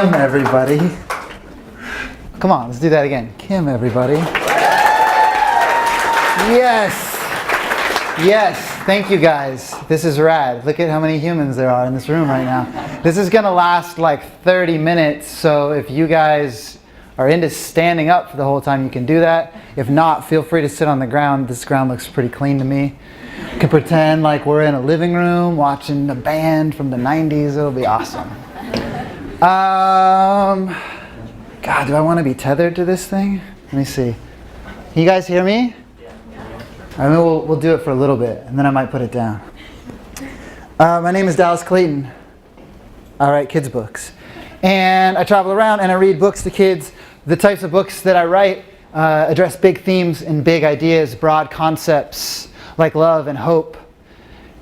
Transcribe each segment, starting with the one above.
Kim, everybody. Come on, let's do that again. Kim, everybody. Yes. Yes. Thank you, guys. This is rad. Look at how many humans there are in this room right now. This is going to last like 30 minutes, so if you guys are into standing up for the whole time, you can do that. If not, feel free to sit on the ground. This ground looks pretty clean to me. You can pretend like we're in a living room watching a band from the 90s. It'll be awesome. God, do I want to be tethered to this thing? Let me see. Can you guys hear me? I mean, we'll do it for a little bit, and then I might put it down. My name is Clayton. I write kids' books. And I travel around and I read books to kids. The types of books that I write address big themes and big ideas, broad concepts like love and hope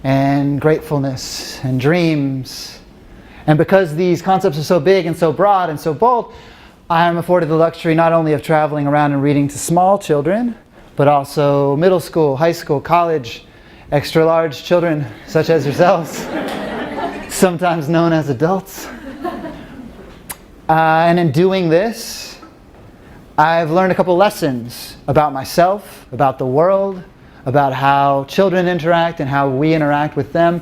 and gratefulness and dreams. And because these concepts are so big and so broad and so bold, I am afforded the luxury not only of traveling around and reading to small children, but also middle school, high school, college, extra large children such as yourselves, sometimes known as adults. And in doing this, I've learned a couple lessons about myself, about the world, about how children interact and how we interact with them.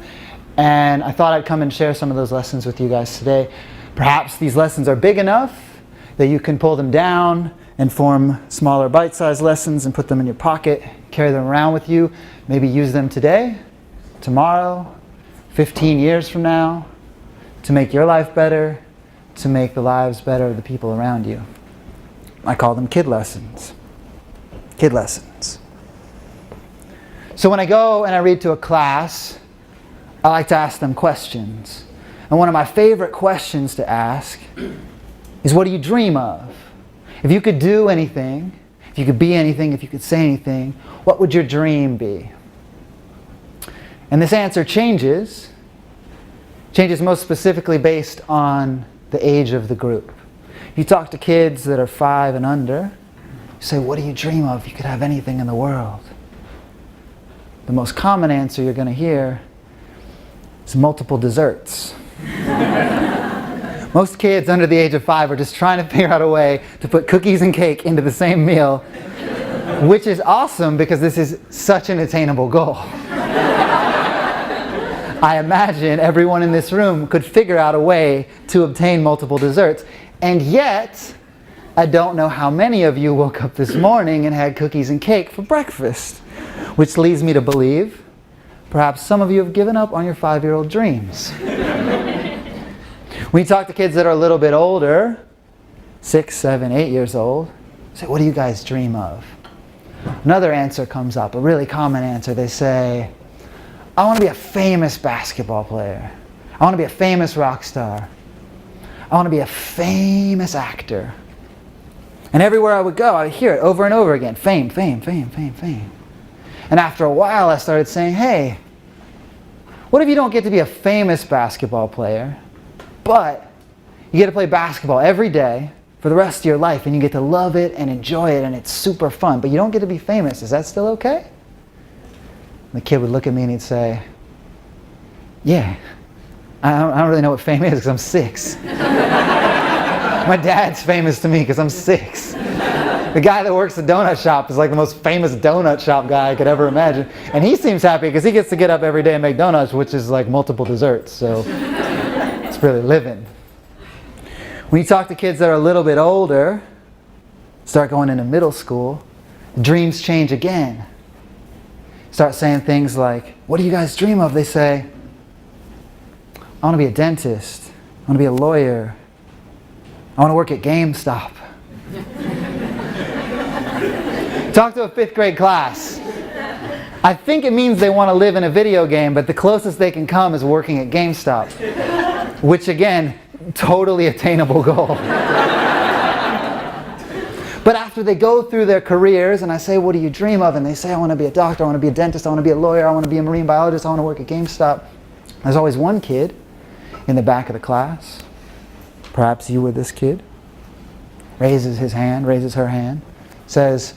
And I thought I'd come and share some of those lessons with you guys today. Perhaps these lessons are big enough that you can pull them down and form smaller bite-sized lessons and put them in your pocket, carry them around with you, maybe use them today, tomorrow, 15 years from now, to make your life better, to make the lives better of the people around you. I call them kid lessons. Kid lessons. So when I go and I read to a class, I like to ask them questions. And one of my favorite questions to ask is, what do you dream of? If you could do anything, if you could be anything, if you could say anything, what would your dream be? And this answer changes most specifically based on the age of the group. If you talk to kids that are 5 and under, you say, what do you dream of if you could have anything in the world? The most common answer you're going to hear is multiple desserts. Most kids under the age of 5 are just trying to figure out a way to put cookies and cake into the same meal, which is awesome because this is such an attainable goal. I imagine everyone in this room could figure out a way to obtain multiple desserts, and yet I don't know how many of you woke up this morning and had cookies and cake for breakfast, which leads me to believe perhaps some of you have given up on your 5-year-old dreams. When you talk to kids that are a little bit older, 6, 7, 8 years old, say, what do you guys dream of? Another answer comes up, a really common answer. They say, I want to be a famous basketball player. I want to be a famous rock star. I want to be a famous actor. And everywhere I would go, I would hear it over and over again. Fame, fame, fame, fame, fame. And after a while, I started saying, hey, what if you don't get to be a famous basketball player, but you get to play basketball every day for the rest of your life, and you get to love it and enjoy it, and it's super fun, but you don't get to be famous. Is that still okay? And the kid would look at me and he'd say, yeah, I don't really know what fame is because I'm 6. My dad's famous to me because I'm 6. The guy that works the donut shop is like the most famous donut shop guy I could ever imagine. And he seems happy because he gets to get up every day and make donuts, which is like multiple desserts. So it's really living. When you talk to kids that are a little bit older, start going into middle school, dreams change again. Start saying things like, what do you guys dream of? They say, I want to be a dentist. I want to be a lawyer. I want to work at GameStop. Talk to a 5th grade class. I think it means they want to live in a video game, but the closest they can come is working at GameStop. Which again, totally attainable goal. But after they go through their careers and I say, what do you dream of? And they say, I want to be a doctor, I want to be a dentist, I want to be a lawyer, I want to be a marine biologist, I want to work at GameStop. There's always one kid in the back of the class, perhaps you were this kid, raises his hand, raises her hand, says,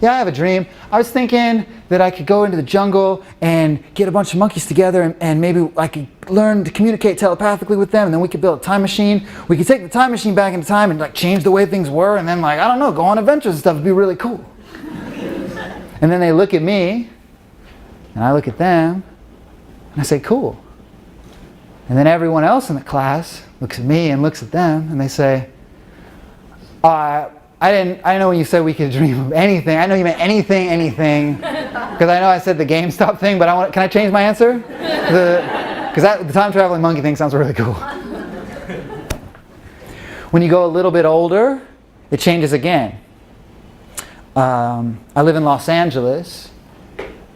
yeah, I have a dream. I was thinking that I could go into the jungle and get a bunch of monkeys together and maybe I could learn to communicate telepathically with them, and then we could build a time machine. We could take the time machine back into time and like change the way things were, and then like, I don't know, go on adventures and stuff. It'd be really cool. And then they look at me and I look at them and I say, cool. And then everyone else in the class looks at me and looks at them and they say, I didn't know when you said we could dream of anything. I know you meant anything. Because I know I said the GameStop thing, but can I change my answer? Because the time traveling monkey thing sounds really cool. When you go a little bit older, it changes again. I live in Los Angeles,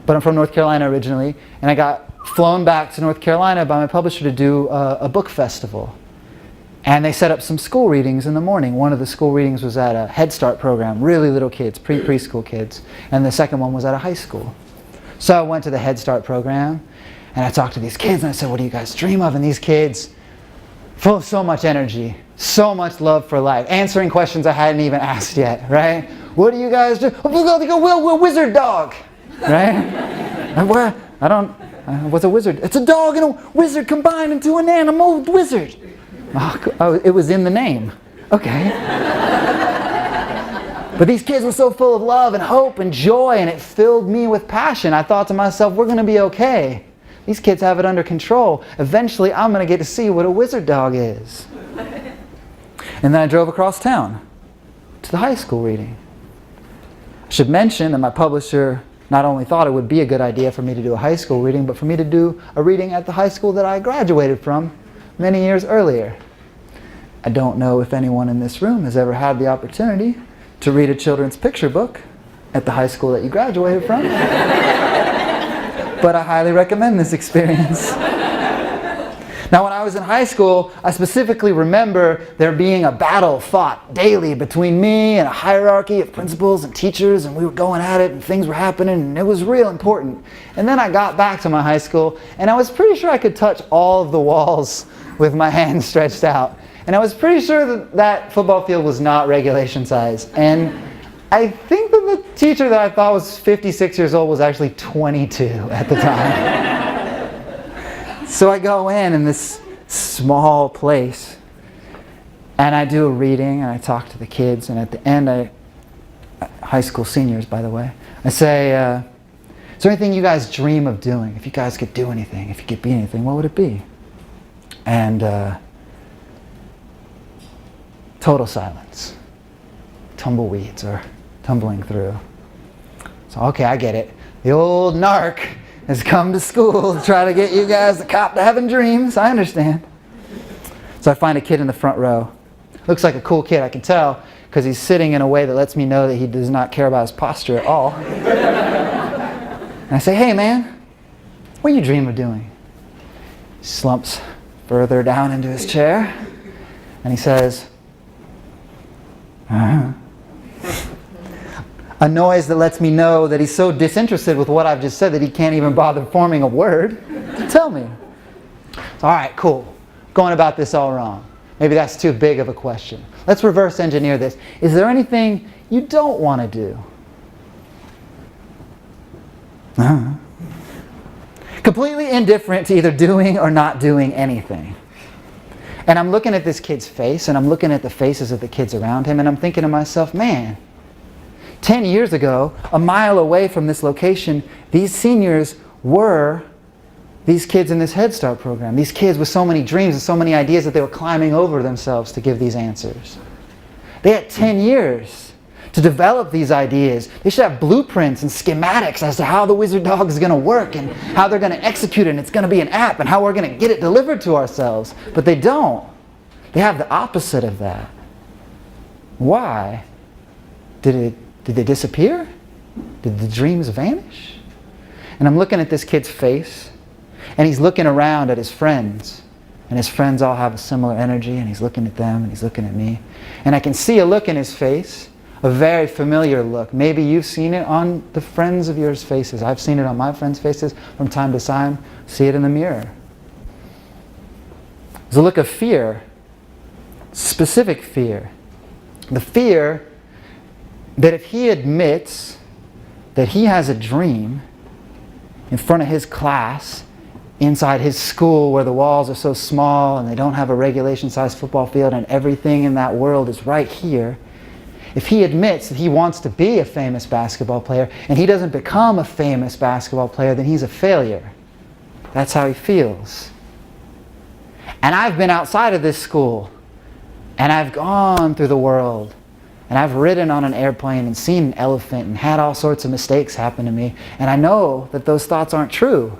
but I'm from North Carolina originally, and I got flown back to North Carolina by my publisher to do a book festival. And they set up some school readings in the morning. One of the school readings was at a Head Start program, really little kids, preschool kids. And the second one was at a high school. So I went to the Head Start program, and I talked to these kids, and I said, what do you guys dream of? And these kids, full of so much energy, so much love for life, answering questions I hadn't even asked yet, right? What do you guys do? Oh, they go, we're wizard dog, right? What? What's a wizard? It's a dog and a wizard combined into an animal wizard. Oh, it was in the name. Okay. But these kids were so full of love and hope and joy, and it filled me with passion. I thought to myself, we're going to be okay. These kids have it under control. Eventually, I'm going to get to see what a wizard dog is. And then I drove across town to the high school reading. I should mention that my publisher not only thought it would be a good idea for me to do a high school reading, but for me to do a reading at the high school that I graduated from many years earlier. I don't know if anyone in this room has ever had the opportunity to read a children's picture book at the high school that you graduated from. But I highly recommend this experience. Now, when I was in high school, I specifically remember there being a battle fought daily between me and a hierarchy of principals and teachers, and we were going at it and things were happening and it was real important. And then I got back to my high school and I was pretty sure I could touch all of the walls with my hands stretched out. And I was pretty sure that that football field was not regulation size. And I think that the teacher that I thought was 56 years old was actually 22 at the time. So I go in this small place and I do a reading and I talk to the kids, and at the end, high school seniors by the way, I say, is there anything you guys dream of doing? If you guys could do anything, if you could be anything, what would it be? And total silence. Tumbleweeds are tumbling through. So okay, I get it. The old narc has come to school to try to get you guys to cop to having dreams. I understand. So I find a kid in the front row. Looks like a cool kid, I can tell, because he's sitting in a way that lets me know that he does not care about his posture at all. And I say, hey man, what do you dream of doing? He slumps further down into his chair and he says, a noise that lets me know that he's so disinterested with what I've just said that he can't even bother forming a word to tell me. So, all right, cool. Going about this all wrong. Maybe that's too big of a question. Let's reverse engineer this. Is there anything you don't want to do? Completely indifferent to either doing or not doing anything. And I'm looking at this kid's face, and I'm looking at the faces of the kids around him, and I'm thinking to myself, man, 10 years ago, a mile away from this location, these seniors were these kids in this Head Start program. These kids with so many dreams and so many ideas that they were climbing over themselves to give these answers. They had 10 years to develop these ideas. They should have blueprints and schematics as to how the wizard dog is going to work and how they're going to execute it, and it's going to be an app and how we're going to get it delivered to ourselves. But they don't. They have the opposite of that. Why? Did they disappear? Did the dreams vanish? And I'm looking at this kid's face, and he's looking around at his friends, And his friends all have a similar energy, and he's looking at them and he's looking at me. And I can see a look in his face, a very familiar look. Maybe you've seen it on the friends of yours' faces. I've seen it on my friends' faces from time to time. See it in the mirror. There's a look of fear, specific fear. The fear that if he admits that he has a dream in front of his class, inside his school where the walls are so small and they don't have a regulation-sized football field and everything in that world is right here, if he admits that he wants to be a famous basketball player and he doesn't become a famous basketball player, then he's a failure. That's how he feels. And I've been outside of this school, and I've gone through the world, and I've ridden on an airplane and seen an elephant and had all sorts of mistakes happen to me, and I know that those thoughts aren't true.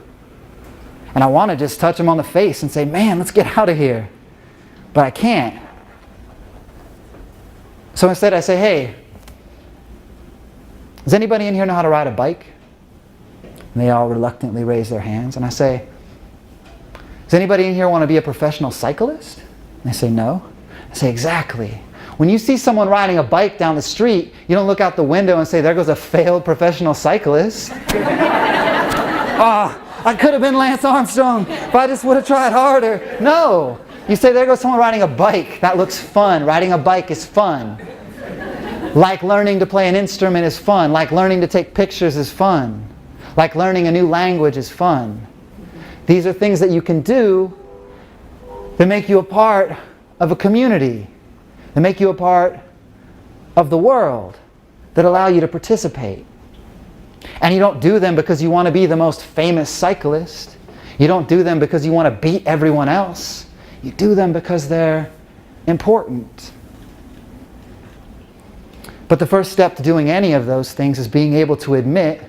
And I want to just touch him on the face and say, man, let's get out of here. But I can't. So instead I say, hey, does anybody in here know how to ride a bike? And they all reluctantly raise their hands. And I say, does anybody in here want to be a professional cyclist? And they say, no. I say, exactly. When you see someone riding a bike down the street, you don't look out the window and say, there goes a failed professional cyclist. I could have been Lance Armstrong if I just would have tried harder. No. You say, there goes someone riding a bike. That looks fun. Riding a bike is fun. Like learning to play an instrument is fun. Like learning to take pictures is fun. Like learning a new language is fun. These are things that you can do that make you a part of a community, that make you a part of the world, that allow you to participate. And you don't do them because you want to be the most famous cyclist. You don't do them because you want to beat everyone else. You do them because they're important. But the first step to doing any of those things is being able to admit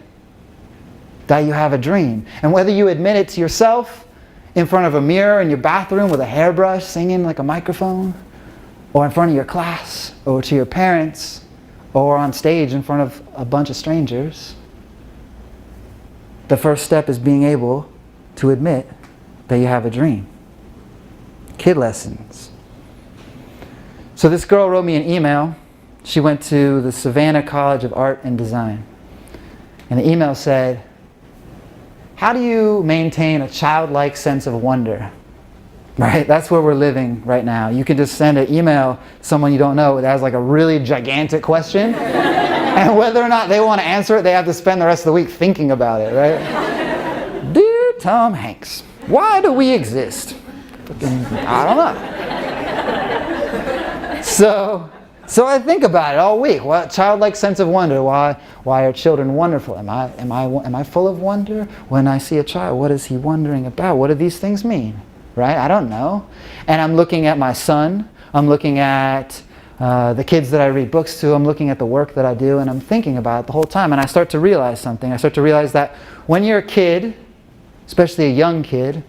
that you have a dream. And whether you admit it to yourself in front of a mirror in your bathroom with a hairbrush singing like a microphone, or in front of your class, or to your parents, or on stage in front of a bunch of strangers, the first step is being able to admit that you have a dream. Kid lessons. So this girl wrote me an email. She went to the Savannah College of Art and Design. And the email said, how do you maintain a childlike sense of wonder? Right? That's where we're living right now. You can just send an email to someone you don't know that has like a really gigantic question. And whether or not they want to answer it, they have to spend the rest of the week thinking about it, right? Dear Tom Hanks, why do we exist? I don't know. So I think about it all week. What childlike sense of wonder? Why are children wonderful? Am I full of wonder when I see a child? What is he wondering about? What do these things mean? Right? I don't know. And I'm looking at my son. I'm looking at the kids that I read books to. I'm looking at the work that I do, and I'm thinking about it the whole time. And I start to realize something. I start to realize that when you're a kid, especially a young kid,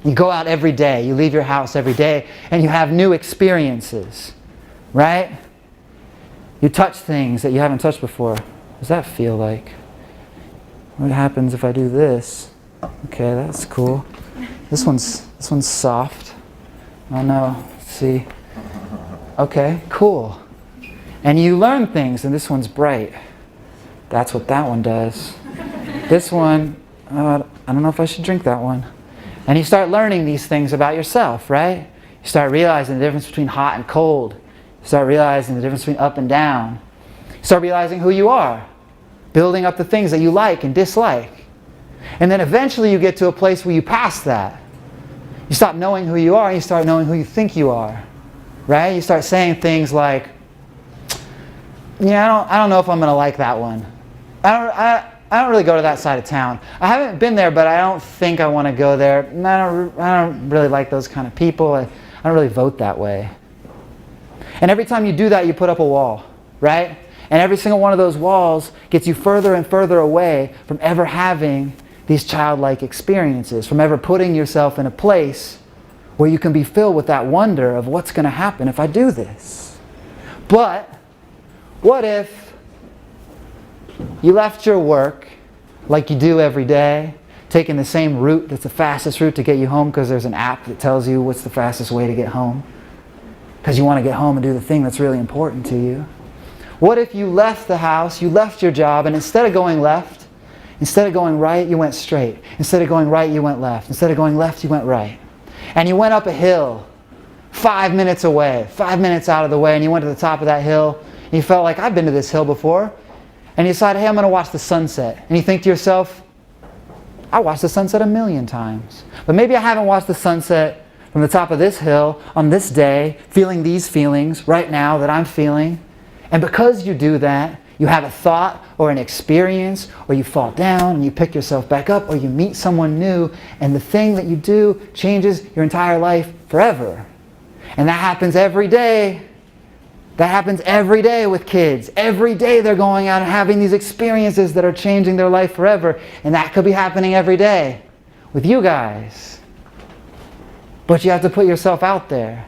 you go out every day. You leave your house every day, and you have new experiences. Right? You touch things that you haven't touched before. What does that feel like? What happens if I do this? Okay, that's cool. This one's soft. Oh no, let's see. Okay, cool. And you learn things, and this one's bright. That's what that one does. This one, I don't know if I should drink that one. And you start learning these things about yourself, right? You start realizing the difference between hot and cold. You start realizing the difference between up and down. You start realizing who you are. Building up the things that you like and dislike. And then eventually you get to a place where you pass that. You stop knowing who you are and you start knowing who you think you are. Right? You start saying things like, yeah, I don't know if I'm going to like that one. I don't really go to that side of town. I haven't been there, but I don't think I want to go there. I don't really like those kind of people. I don't really vote that way. And every time you do that, you put up a wall. Right? And every single one of those walls gets you further and further away from ever having these childlike experiences, from ever putting yourself in a place where you can be filled with that wonder of what's going to happen if I do this. But what if you left your work like you do every day, taking the same route that's the fastest route to get you home because there's an app that tells you what's the fastest way to get home? Because you want to get home and do the thing that's really important to you. What if you left the house, you left your job, and instead of going left, instead of going right, you went straight. Instead of going right, you went left. Instead of going left, you went right. And you went up a hill 5 minutes away, 5 minutes out of the way, and you went to the top of that hill, and you felt like, I've been to this hill before. And you decide, hey, I'm going to watch the sunset. And you think to yourself, I watched the sunset 1,000,000 times. But maybe I haven't watched the sunset from the top of this hill on this day, feeling these feelings right now that I'm feeling. And because you do that, you have a thought or an experience, or you fall down and you pick yourself back up, or you meet someone new, and the thing that you do changes your entire life forever. And that happens every day. That happens every day with kids. Every day they're going out and having these experiences that are changing their life forever. And that could be happening every day with you guys. But you have to put yourself out there.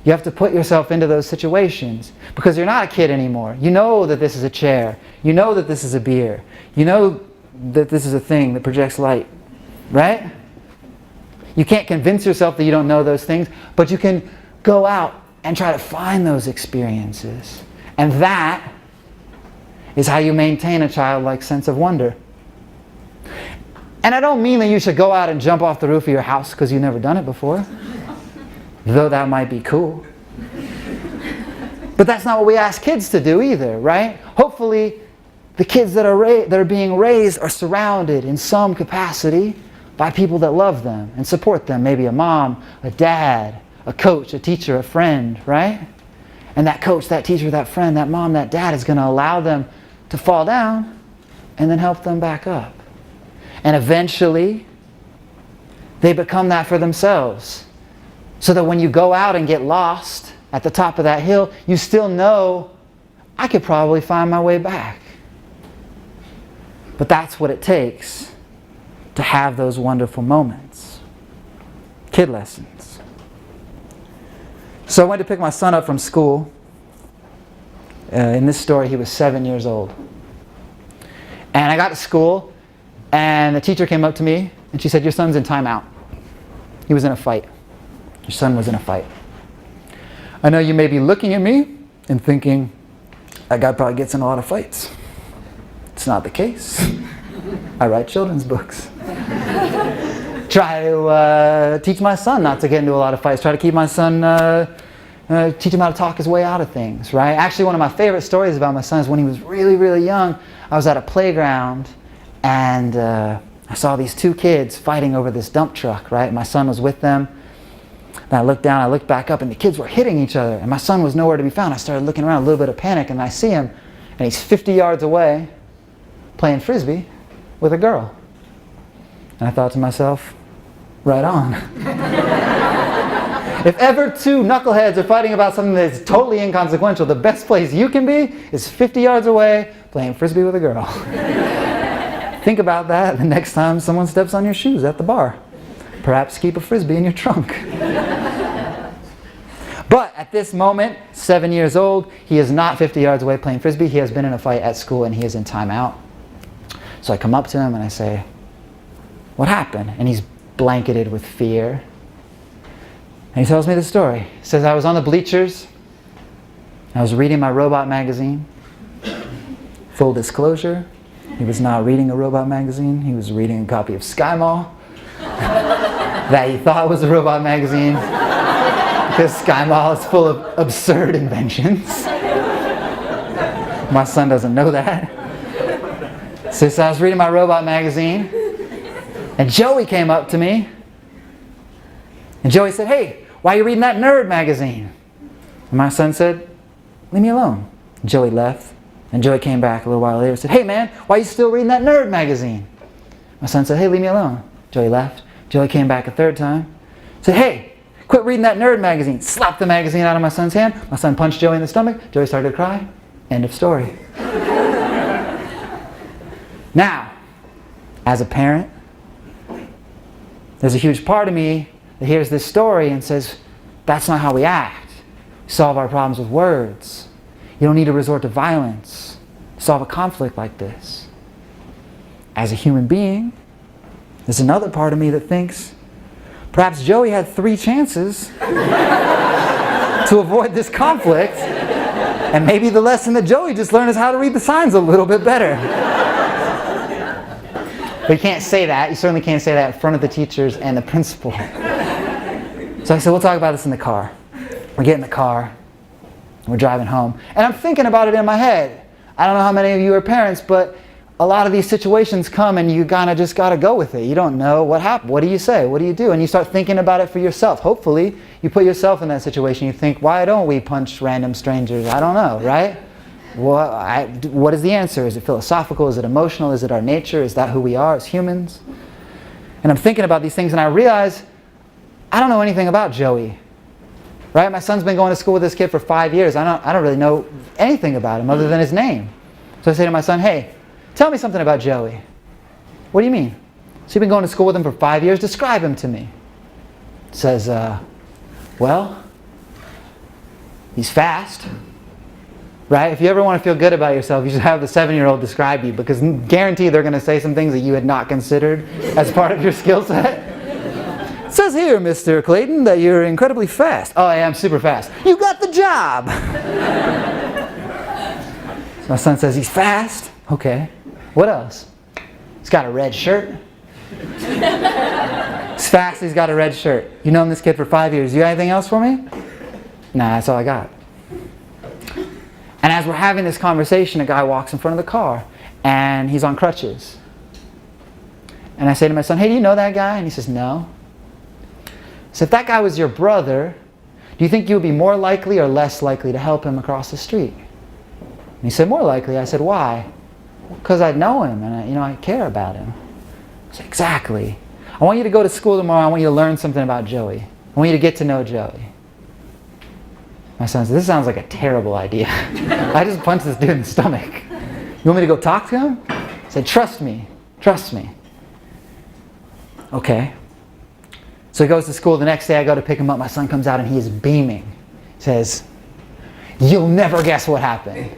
You have to put yourself into those situations. Because you're not a kid anymore. You know that this is a chair. You know that this is a beer. You know that this is a thing that projects light. Right? You can't convince yourself that you don't know those things. But you can go out and try to find those experiences. And that is how you maintain a childlike sense of wonder. And I don't mean that you should go out and jump off the roof of your house because you've never done it before. Though that might be cool. But that's not what we ask kids to do either, right? Hopefully, the kids that are being raised are surrounded in some capacity by people that love them and support them. Maybe a mom, a dad, a coach, a teacher, a friend, right? And that coach, that teacher, that friend, that mom, that dad is going to allow them to fall down and then help them back up. And eventually, they become that for themselves. So that when you go out and get lost at the top of that hill, you still know, I could probably find my way back. But that's what it takes to have those wonderful moments. Kid lessons. So I went to pick my son up from school. In this story, he was 7 years old. And I got to school, and the teacher came up to me, and she said, your son's in timeout. He was in a fight. Your son was in a fight. I know you may be looking at me and thinking, that guy probably gets in a lot of fights. It's not the case. I write children's books. Try to teach my son not to get into a lot of fights. Try to keep my son, teach him how to talk his way out of things, right? Actually, one of my favorite stories about my son is when he was really, really young, I was at a playground and I saw these two kids fighting over this dump truck, right? My son was with them. And I looked down, I looked back up, and the kids were hitting each other. And my son was nowhere to be found. I started looking around, a little bit of panic, and I see him, and he's 50 yards away playing Frisbee with a girl. And I thought to myself, right on. If ever two knuckleheads are fighting about something that's totally inconsequential, the best place you can be is 50 yards away playing Frisbee with a girl. Think about that the next time someone steps on your shoes at the bar. Perhaps keep a Frisbee in your trunk. But at this moment, 7 years old, he is not 50 yards away playing Frisbee. He has been in a fight at school and he is in timeout. So I come up to him and I say, what happened? And he's blanketed with fear. And he tells me the story. He says, I was on the bleachers. I was reading my robot magazine. Full disclosure, he was not reading a robot magazine. He was reading a copy of Sky Mall that he thought was a robot magazine because Sky Mall is full of absurd inventions. My son doesn't know that. So I was reading my robot magazine and Joey came up to me and Joey said, hey, why are you reading that nerd magazine? And my son said, leave me alone. And Joey left. And Joey came back a little while later and said, hey man, why are you still reading that nerd magazine? My son said, hey, leave me alone. Joey left. Joey came back a third time. Said, hey, quit reading that nerd magazine. Slapped the magazine out of my son's hand. My son punched Joey in the stomach. Joey started to cry. End of story. Now, as a parent, there's a huge part of me that hears this story and says, that's not how we act. We solve our problems with words. You don't need to resort to violence to solve a conflict like this. As a human being, this There's another part of me that thinks perhaps Joey had 3 chances to avoid this conflict, and maybe the lesson that Joey just learned is how to read the signs a little bit better. But you can't say that. You certainly can't say that in front of the teachers and the principal. So I said, we'll talk about this in the car. We get in the car. We're driving home. And I'm thinking about it in my head. I don't know how many of you are parents, but a lot of these situations come and you kind of just got to go with it. You don't know what happened. What do you say? What do you do? And you start thinking about it for yourself. Hopefully, you put yourself in that situation. You think, why don't we punch random strangers? I don't know, right? What is the answer? Is it philosophical? Is it emotional? Is it our nature? Is that who we are as humans? And I'm thinking about these things and I realize I don't know anything about Joey. Right? My son's been going to school with this kid for 5 years. I don't really know anything about him other than his name. So I say to my son, hey, tell me something about Joey. What do you mean? So you've been going to school with him for 5 years? Describe him to me. Says, well, he's fast. Right? If you ever want to feel good about yourself, you should have the 7-year-old describe you, because guarantee they're going to say some things that you had not considered as part of your skill set. It says here, Mr. Clayton, that you're incredibly fast. Oh, I am super fast. You got the job! So my son says he's fast. Okay. What else? He's got a red shirt. He's fast, he's got a red shirt. You known this kid for 5 years. You got anything else for me? Nah, that's all I got. And as we're having this conversation, a guy walks in front of the car, and he's on crutches. And I say to my son, hey, do you know that guy? And he says, no. So if that guy was your brother, do you think you would be more likely or less likely to help him across the street? And he said, more likely. I said, why? Because I know him, and I care about him. I said, exactly. I want you to go to school tomorrow. I want you to learn something about Joey. I want you to get to know Joey. My son said, this sounds like a terrible idea. I just punched this dude in the stomach. You want me to go talk to him? I said, trust me. Trust me. Okay. So he goes to school. The next day I go to pick him up. My son comes out and he is beaming. He says, you'll never guess what happened.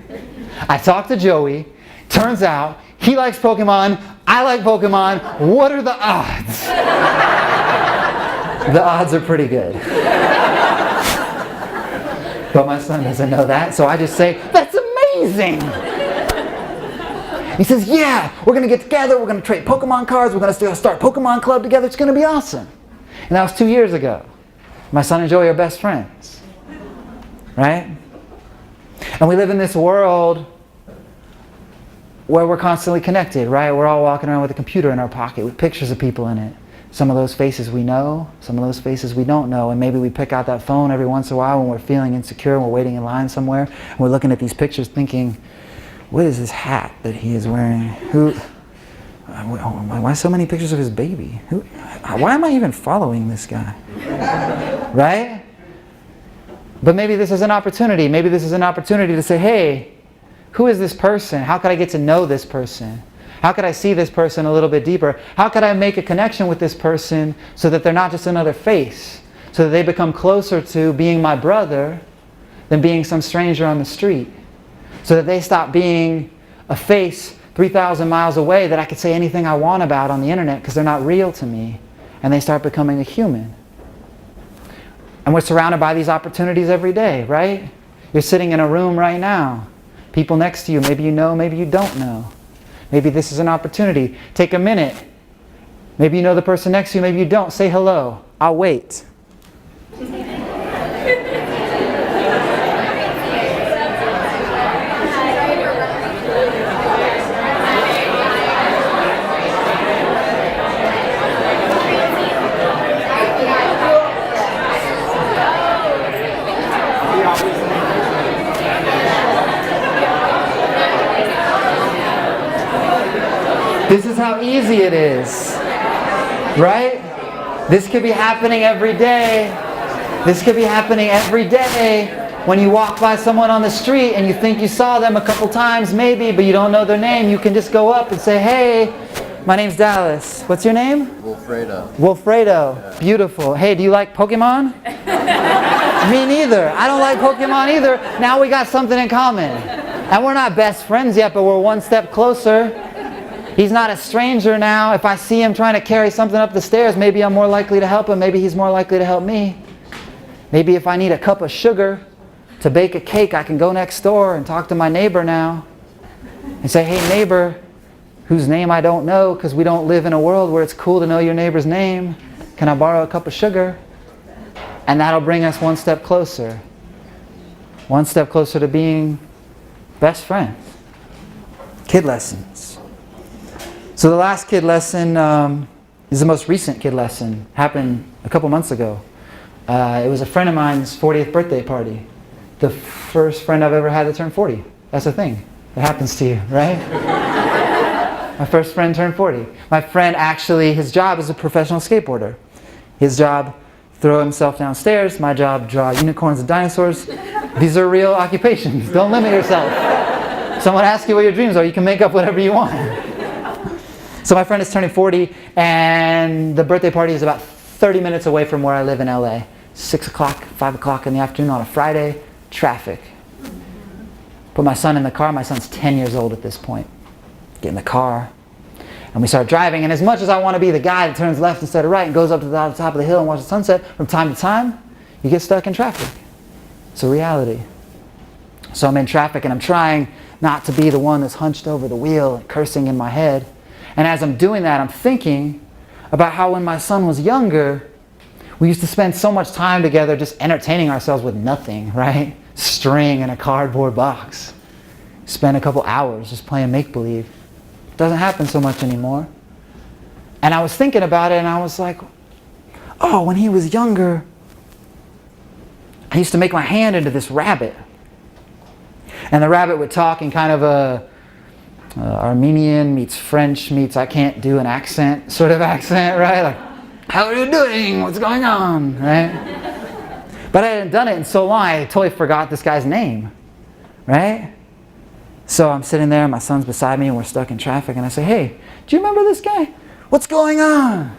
I talked to Joey. Turns out he likes Pokemon. I like Pokemon. What are the odds? The odds are pretty good. But my son doesn't know that, so I just say, that's amazing! He says, yeah, we're going to get together, we're going to trade Pokemon cards, we're going to start Pokemon Club together, it's going to be awesome. And that was 2 years ago. My son and Joey are best friends. Right? And we live in this world where we're constantly connected, right? We're all walking around with a computer in our pocket with pictures of people in it. Some of those faces we know, some of those faces we don't know, and maybe we pick out that phone every once in a while when we're feeling insecure and we're waiting in line somewhere, and we're looking at these pictures thinking, what is this hat that he is wearing? Why so many pictures of his baby? Why am I even following this guy? Right? But maybe this is an opportunity. Maybe this is an opportunity to say, hey, who is this person? How could I get to know this person? How could I see this person a little bit deeper? How could I make a connection with this person so that they're not just another face? So that they become closer to being my brother than being some stranger on the street. So that they stop being a face 3,000 miles away that I could say anything I want about on the internet because they're not real to me. And they start becoming a human. And we're surrounded by these opportunities every day, right? You're sitting in a room right now. People next to you, maybe you know, maybe you don't know. Maybe this is an opportunity. Take a minute. Maybe you know the person next to you, maybe you don't. Say hello. I'll wait. This is how easy it is, right? This could be happening every day. This could be happening every day when you walk by someone on the street and you think you saw them a couple times maybe, but you don't know their name. You can just go up and say, hey, my name's Dallas. What's your name? Wilfredo. Wilfredo. Yeah. Beautiful. Hey, do you like Pokemon? Me neither. I don't like Pokemon either. Now we got something in common. And we're not best friends yet, but we're one step closer. He's not a stranger now. If I see him trying to carry something up the stairs, maybe I'm more likely to help him. Maybe he's more likely to help me. Maybe if I need a cup of sugar to bake a cake, I can go next door and talk to my neighbor now and say, hey neighbor, whose name I don't know because we don't live in a world where it's cool to know your neighbor's name, can I borrow a cup of sugar? And that'll bring us one step closer. One step closer to being best friends. Kid lessons. So the last kid lesson is the most recent kid lesson. Happened a couple months ago. It was a friend of mine's 40th birthday party. The first friend I've ever had that turned 40. That's a thing. It happens to you, right? My first friend turned 40. My friend actually, his job is a professional skateboarder. His job, throw himself downstairs. My job, draw unicorns and dinosaurs. These are real occupations. Don't limit yourself. Someone asks you what your dreams are, you can make up whatever you want. So my friend is turning 40, and the birthday party is about 30 minutes away from where I live in LA. 6 o'clock, 5 o'clock in the afternoon on a Friday, traffic. Put my son in the car. My son's 10 years old at this point. Get in the car, and we start driving, and as much as I want to be the guy that turns left instead of right and goes up to the top of the hill and watches the sunset, from time to time, you get stuck in traffic. It's a reality. So I'm in traffic, and I'm trying not to be the one that's hunched over the wheel and cursing in my head. And as I'm doing that, I'm thinking about how when my son was younger, we used to spend so much time together just entertaining ourselves with nothing, right? String in a cardboard box. Spend a couple hours just playing make-believe. Doesn't happen so much anymore. And I was thinking about it, and I was like, oh, when he was younger, I used to make my hand into this rabbit. And the rabbit would talk in kind of a Armenian meets French meets I can't do an accent sort of accent, right? Like, how are you doing? What's going on? Right? But I hadn't done it in so long, I totally forgot this guy's name, right? So I'm sitting there, my son's beside me, and we're stuck in traffic, and I say, hey, do you remember this guy? What's going on?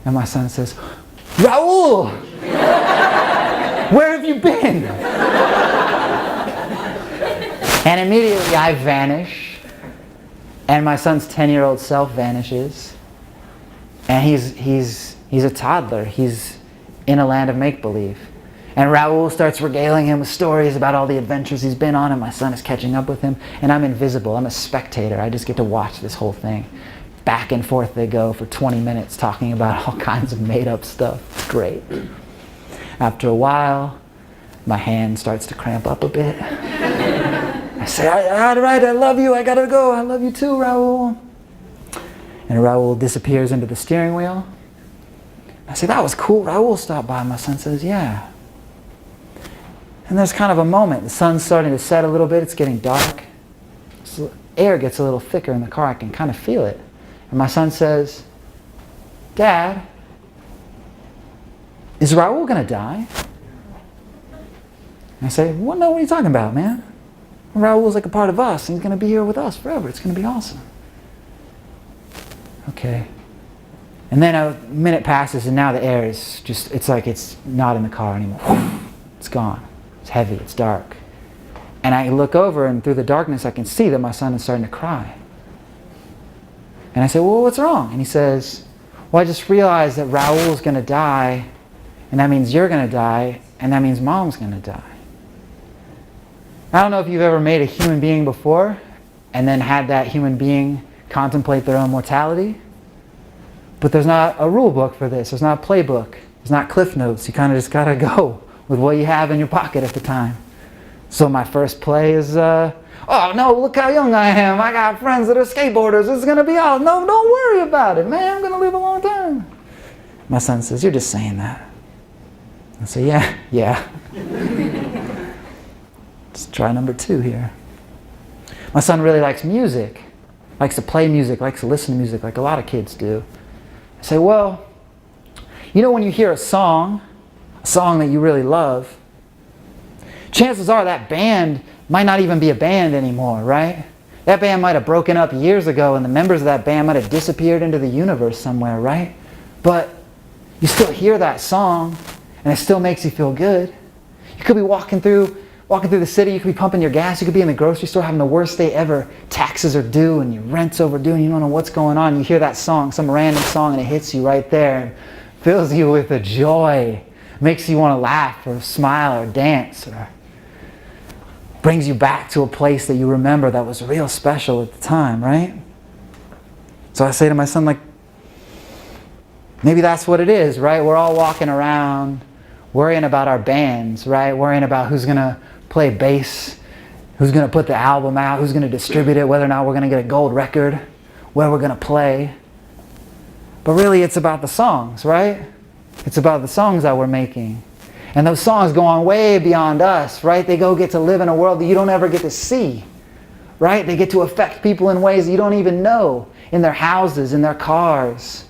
And my son says, Raul! Where have you been? And immediately I vanish, and my son's 10-year-old self vanishes, and he's a toddler. He's in a land of make-believe. And Raul starts regaling him with stories about all the adventures he's been on, and my son is catching up with him, and I'm invisible. I'm a spectator. I just get to watch this whole thing. Back and forth they go for 20 minutes talking about all kinds of made-up stuff. It's great. After a while, my hand starts to cramp up a bit. I say, all right, I love you. I gotta go. I love you too, Raul. And Raul disappears into the steering wheel. I say, that was cool. Raul stopped by. My son says, yeah. And there's kind of a moment. The sun's starting to set a little bit. It's getting dark. So air gets a little thicker in the car. I can kind of feel it. And my son says, Dad, is Raul going to die? And I say, well, no, what are you talking about, man? Raul's like a part of us. And he's going to be here with us forever. It's going to be awesome. Okay. And then a minute passes, and now the air is just, it's like it's not in the car anymore. It's gone. It's heavy. It's dark. And I look over, and through the darkness, I can see that my son is starting to cry. And I say, well, what's wrong? And he says, well, I just realized that Raul's going to die, and that means you're going to die, and that means Mom's going to die. I don't know if you've ever made a human being before, and then had that human being contemplate their own mortality. But there's not a rule book for this. There's not a playbook. There's not cliff notes. You kind of just got to go with what you have in your pocket at the time. So my first play is, oh no, look how young I am. I got friends that are skateboarders. This is going to be all. No, don't worry about it, man. I'm going to live a long time. My son says, you're just saying that. I say, yeah. Let's try number 2 here. My son really likes music. Likes to play music, likes to listen to music, like a lot of kids do. I say, well, you know when you hear a song that you really love, chances are that band might not even be a band anymore, right? That band might have broken up years ago, and the members of that band might have disappeared into the universe somewhere, right? But you still hear that song, and it still makes you feel good. You could be walking through walking through the city, you could be pumping your gas, you could be in the grocery store having the worst day ever. Taxes are due and your rent's overdue and you don't know what's going on. You hear that song, some random song, and it hits you right there and fills you with a joy. Makes you want to laugh or smile or dance, or brings you back to a place that you remember that was real special at the time, right? So I say to my son, like, maybe that's what it is, right? We're all walking around worrying about our bands, right? Worrying about who's going to play bass, who's going to put the album out, who's going to distribute it, whether or not we're going to get a gold record, where we're going to play. But really it's about the songs, right? It's about the songs that we're making. And those songs go on way beyond us, right? They get to live in a world that you don't ever get to see, right? They get to affect people in ways that you don't even know, in their houses, in their cars,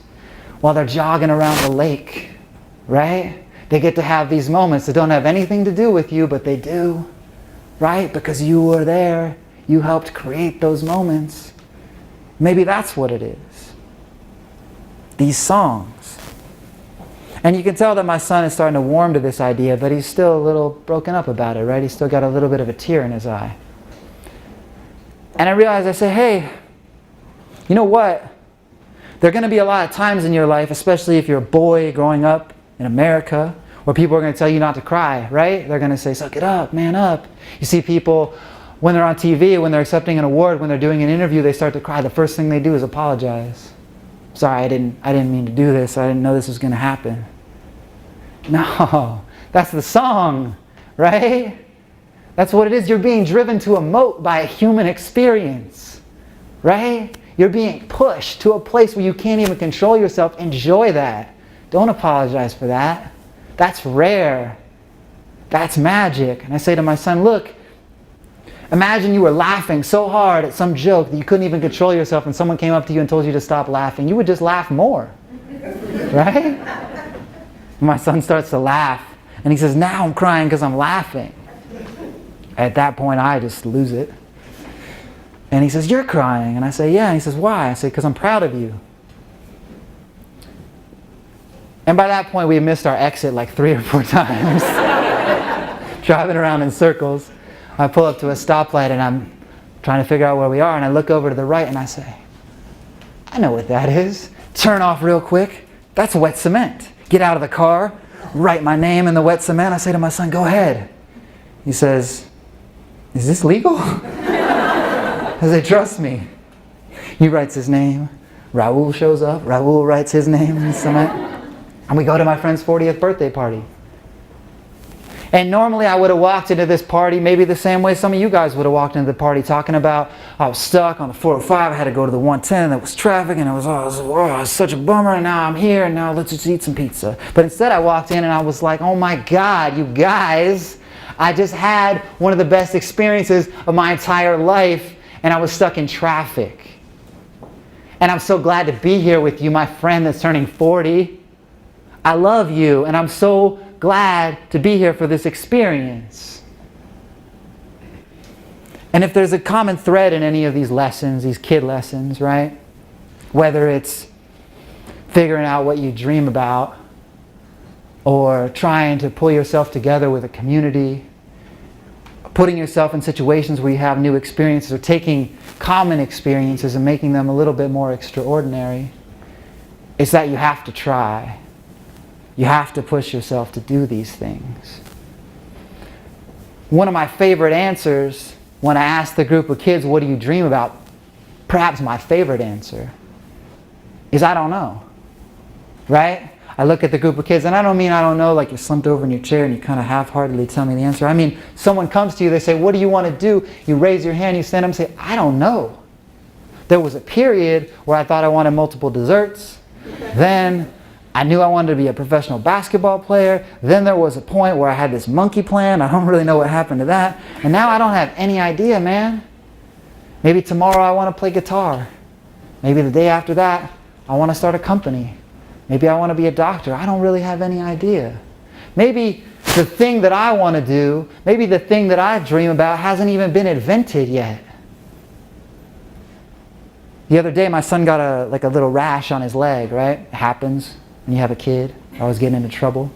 while they're jogging around the lake, right? They get to have these moments that don't have anything to do with you, but they do, right? Because you were there. You helped create those moments. Maybe that's what it is. These songs. And you can tell that my son is starting to warm to this idea, but he's still a little broken up about it, right? He's still got a little bit of a tear in his eye. And I realized, I say, hey, you know what? There are going to be a lot of times in your life, especially if you're a boy growing up in America, where people are going to tell you not to cry, right? They're going to say, suck it up, man up. You see people, when they're on TV, when they're accepting an award, when they're doing an interview, they start to cry. The first thing they do is apologize. Sorry, I didn't mean to do this. I didn't know this was going to happen. No, that's the song, right? That's what it is. You're being driven to emote by a human experience, right? You're being pushed to a place where you can't even control yourself. Enjoy that. Don't apologize for that. That's rare. That's magic. And I say to my son, look, imagine you were laughing so hard at some joke that you couldn't even control yourself and someone came up to you and told you to stop laughing. You would just laugh more, right? My son starts to laugh and he says, now I'm crying because I'm laughing. At that point, I just lose it. And he says, you're crying. And I say, yeah. And he says, why? I say, because I'm proud of you. And by that point, we had missed our exit like 3 or 4 times. Driving around in circles. I pull up to a stoplight and I'm trying to figure out where we are. And I look over to the right and I say, I know what that is. Turn off real quick. That's wet cement. Get out of the car. Write my name in the wet cement. I say to my son, go ahead. He says, is this legal? I say, trust me. He writes his name. Raul shows up. Raul writes his name in cement. And we go to my friend's 40th birthday party. And normally I would have walked into this party maybe the same way some of you guys would have walked into the party, talking about I was stuck on the 405, I had to go to the 110, and there was traffic, and it was such a bummer, and now I'm here, and now let's just eat some pizza. But instead I walked in and I was like, oh my God, you guys, I just had one of the best experiences of my entire life, and I was stuck in traffic. And I'm so glad to be here with you, my friend that's turning 40. I love you, and I'm so glad to be here for this experience. And if there's a common thread in any of these lessons, these kid lessons, right? Whether it's figuring out what you dream about, or trying to pull yourself together with a community, putting yourself in situations where you have new experiences, or taking common experiences and making them a little bit more extraordinary, it's that you have to try. You have to push yourself to do these things. One of my favorite answers when I ask the group of kids, what do you dream about? Perhaps my favorite answer is, I don't know. Right? I look at the group of kids, and I don't mean I don't know like you're slumped over in your chair and you kind of half-heartedly tell me the answer. I mean, someone comes to you, they say, what do you want to do? You raise your hand, you stand up and say, I don't know. There was a period where I thought I wanted multiple desserts. Then I knew I wanted to be a professional basketball player. Then there was a point where I had this monkey plan. I don't really know what happened to that. And now I don't have any idea, man. Maybe tomorrow I want to play guitar. Maybe the day after that, I want to start a company. Maybe I want to be a doctor. I don't really have any idea. Maybe the thing that I want to do, maybe the thing that I dream about hasn't even been invented yet. The other day, my son got a little rash on his leg, right? It happens when you have a kid. I was getting into trouble.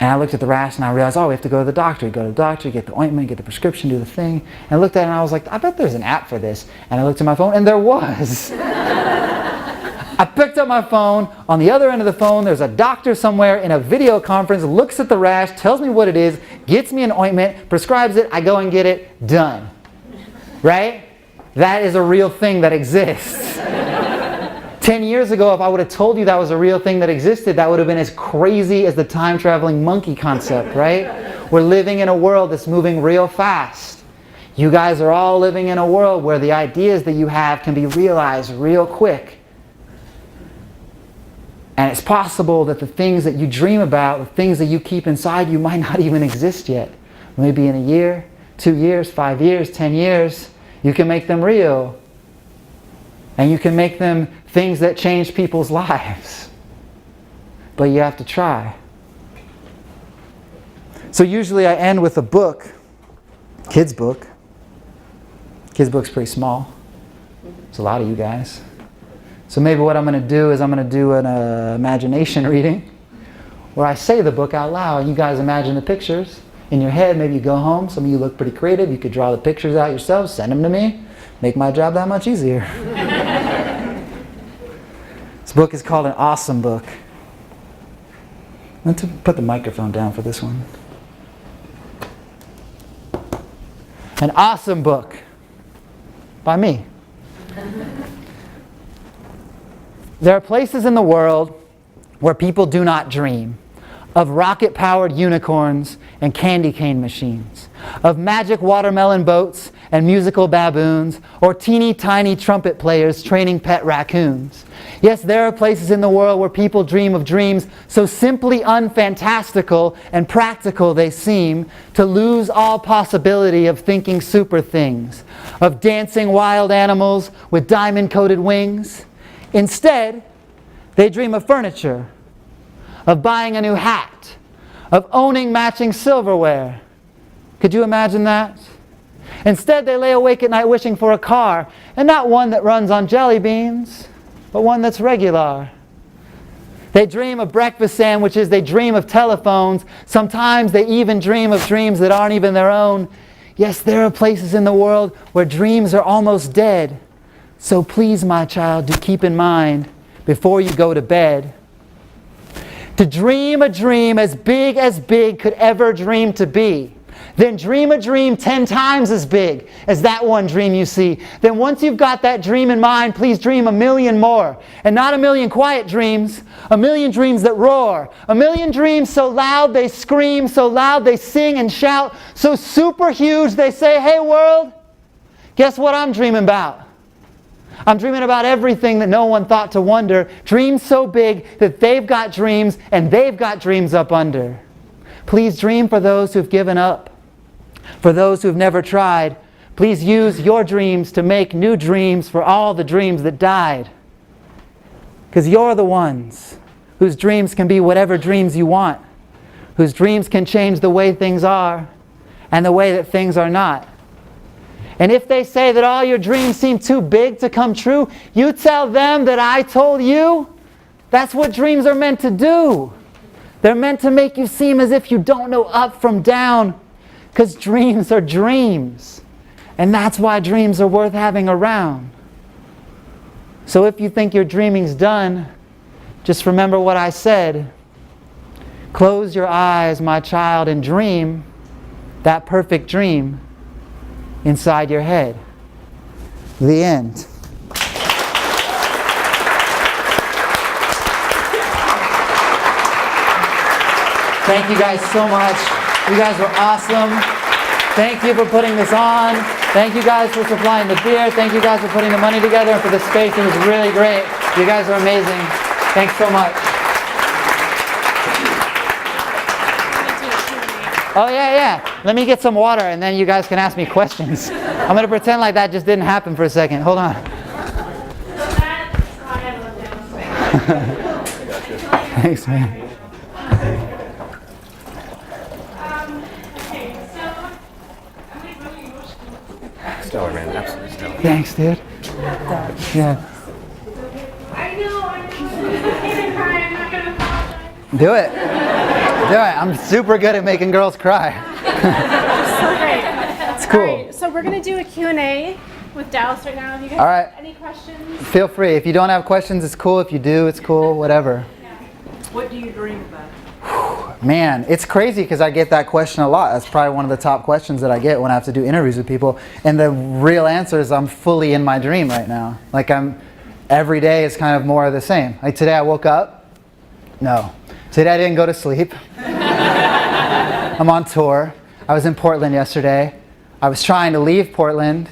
And I looked at the rash and I realized, oh, we have to go to the doctor. You go to the doctor, you get the ointment, get the prescription, do the thing. And I looked at it and I was like, I bet there's an app for this. And I looked at my phone and there was. I picked up my phone. On the other end of the phone, there's a doctor somewhere in a video conference, looks at the rash, tells me what it is, gets me an ointment, prescribes it, I go and get it, done. Right? That is a real thing that exists. 10 years ago, if I would have told you that was a real thing that existed, that would have been as crazy as the time-traveling monkey concept, right? We're living in a world that's moving real fast. You guys are all living in a world where the ideas that you have can be realized real quick. And it's possible that the things that you dream about, the things that you keep inside you might not even exist yet. Maybe in a year, 2 years, 5 years, 10 years, you can make them real. And you can make them things that change people's lives. But you have to try. So usually I end with a book, kid's book. Kid's book's pretty small. It's a lot of you guys. So maybe what I'm going to do is I'm going to do an imagination reading where I say the book out loud and you guys imagine the pictures in your head. Maybe you go home. Some of you look pretty creative. You could draw the pictures out yourselves, send them to me. Make my job that much easier. This book is called An Awesome Book. I'm going to put the microphone down for this one. An Awesome Book by me. There are places in the world where people do not dream of rocket-powered unicorns and candy cane machines, of magic watermelon boats and musical baboons, or teeny tiny trumpet players training pet raccoons. Yes, there are places in the world where people dream of dreams so simply unfantastical and practical they seem to lose all possibility of thinking super things, of dancing wild animals with diamond-coated wings. Instead, they dream of furniture, of buying a new hat, of owning matching silverware. Could you imagine that? Instead, they lay awake at night wishing for a car, and not one that runs on jelly beans, but one that's regular. They dream of breakfast sandwiches, they dream of telephones. Sometimes they even dream of dreams that aren't even their own. Yes, there are places in the world where dreams are almost dead. So please, my child, do keep in mind before you go to bed. To dream a dream as big could ever dream to be. Then dream a dream 10 times as big as that one dream you see. Then once you've got that dream in mind, please dream a million more. And not a million quiet dreams, a million dreams that roar. A million dreams so loud they scream, so loud they sing and shout, so super huge they say, hey world, guess what I'm dreaming about? I'm dreaming about everything that no one thought to wonder. Dreams so big that they've got dreams and they've got dreams up under. Please dream for those who've given up. For those who've never tried. Please use your dreams to make new dreams for all the dreams that died. Because you're the ones whose dreams can be whatever dreams you want. Whose dreams can change the way things are and the way that things are not. And if they say that all your dreams seem too big to come true, you tell them that I told you that's what dreams are meant to do. They're meant to make you seem as if you don't know up from down, because dreams are dreams. And that's why dreams are worth having around. So if you think your dreaming's done, just remember what I said. Close your eyes, my child, and dream that perfect dream inside your head. The end. Thank you guys so much. You guys were awesome. Thank you for putting this on. Thank you guys for supplying the beer. Thank you guys for putting the money together and for the space. It was really great. You guys are amazing. Thanks so much. Oh, yeah. Let me get some water and then you guys can ask me questions. I'm going to pretend like that just didn't happen for a second. Hold on. Thanks, man. Stellar, man. Absolutely stellar. Thanks, dude. Yeah. I know. I'm not going to cry. I'm not going to apologize. Do it. I'm super good at making girls cry. So great. It's cool. All right, so we're going to do a Q&A with Dallas right now. If you guys All right. have any questions? Feel free. If you don't have questions, it's cool. If you do, it's cool. Whatever. What do you dream about? Man, it's crazy because I get that question a lot. That's probably one of the top questions that I get when I have to do interviews with people. And the real answer is I'm fully in my dream right now. Like every day is kind of more of the same. Like today I woke up. No. Today I didn't go to sleep. I'm on tour. I was in Portland yesterday. I was trying to leave Portland,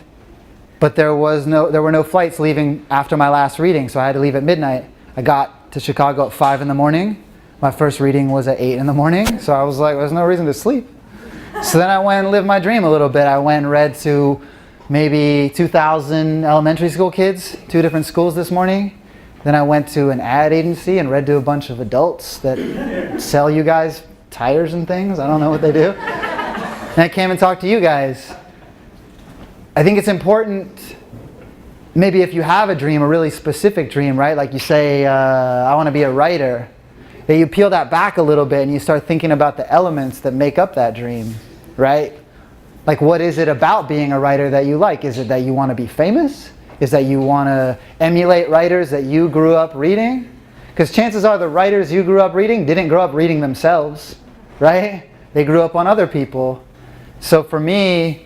but there were no flights leaving after my last reading, so I had to leave at midnight. I got to Chicago at 5 in the morning. My first reading was at 8 in the morning, so I was like, there's no reason to sleep. So then I went and lived my dream a little bit. I went and read to maybe 2,000 elementary school kids, 2 different schools this morning. Then I went to an ad agency and read to a bunch of adults that sell you guys tires and things. I don't know what they do. And I came and talked to you guys. I think it's important, maybe if you have a dream, a really specific dream, right? Like you say, I want to be a writer. That you peel that back a little bit and you start thinking about the elements that make up that dream, right? Like what is it about being a writer that you like? Is it that you want to be famous? Is that you want to emulate writers that you grew up reading? Because chances are the writers you grew up reading didn't grow up reading themselves, right? They grew up on other people. So for me,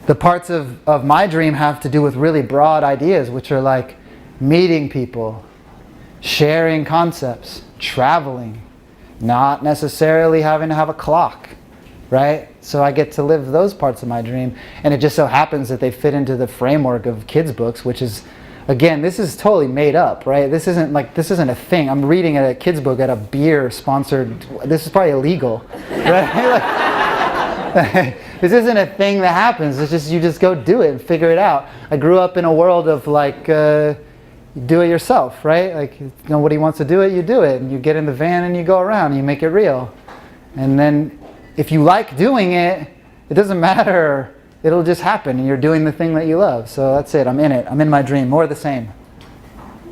the parts of my dream have to do with really broad ideas, which are like meeting people, sharing concepts, traveling, not necessarily having to have a clock, right? So I get to live those parts of my dream, and it just so happens that they fit into the framework of kids' books, which is, again, this is totally made up, right? This isn't a thing. I'm reading a kids' book at a beer sponsored, this is probably illegal, right? This isn't a thing that happens. It's just, you just go do it and figure it out. I grew up in a world of like, you do it yourself, right? Like, nobody wants to do it, you do it. And you get in the van and you go around and you make it real. And then if you like doing it, it doesn't matter. It'll just happen and you're doing the thing that you love. So that's it. I'm in it. I'm in my dream. More of the same.